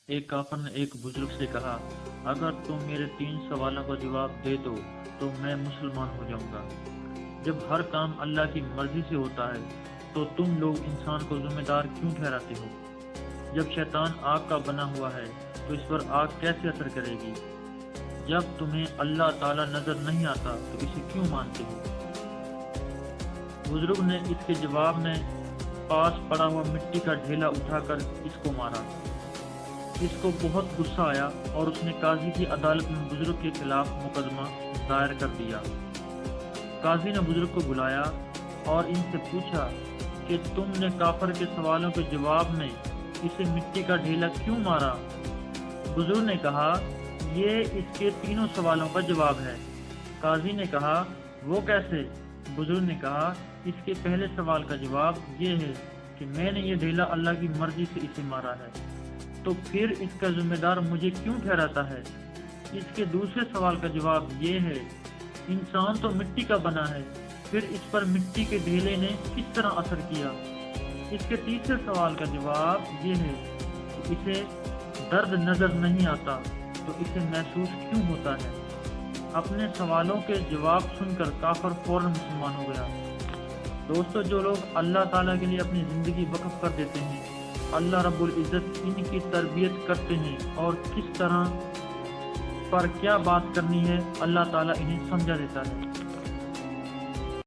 ایک کافر نے ایک بزرگ سے کہا، اگر تم میرے 3 سوالوں کا جواب دے دو تو میں مسلمان ہو جاؤں گا۔ جب ہر کام اللہ کی مرضی سے ہوتا ہے تو تم لوگ انسان کو ذمہ دار کیوں ٹھہراتے ہو؟ جب شیطان آگ کا بنا ہوا ہے تو اس پر آگ کیسے اثر کرے گی؟ جب تمہیں اللہ تعالیٰ نظر نہیں آتا تو اسے کیوں مانتے ہو؟ بزرگ نے اس کے جواب میں پاس پڑا ہوا مٹی کا ڈھیلا اٹھا کر اس کو مارا۔ اس کو بہت غصہ آیا اور اس نے قاضی کی عدالت میں بزرگ کے خلاف مقدمہ دائر کر دیا۔ قاضی نے بزرگ کو بلایا اور ان سے پوچھا کہ تم نے کافر کے سوالوں کے جواب میں اسے مٹی کا ڈھیلا کیوں مارا؟ بزرگ نے کہا، یہ اس کے 3 سوالوں کا جواب ہے۔ قاضی نے کہا، وہ کیسے؟ بزرگ نے کہا، اس کے پہلے سوال کا جواب یہ ہے کہ میں نے یہ ڈھیلا اللہ کی مرضی سے اسے مارا ہے، تو پھر اس کا ذمہ دار مجھے کیوں ٹھہراتا ہے؟ اس کے دوسرے سوال کا جواب یہ ہے، انسان تو مٹی کا بنا ہے، پھر اس پر مٹی کے ڈھیلے نے کس طرح اثر کیا؟ اس کے تیسرے سوال کا جواب یہ ہے کہ اسے درد نظر نہیں آتا تو اسے محسوس کیوں ہوتا ہے؟ اپنے سوالوں کے جواب سن کر کافر فوراً مسلمان ہو گیا۔ دوستو، جو لوگ اللہ تعالیٰ کے لیے اپنی زندگی وقف کر دیتے ہیں، اللہ رب العزت ان کی تربیت کرتے ہیں اور کس طرح پر کیا بات کرنی ہے اللہ تعالیٰ انہیں سمجھا دیتا ہے۔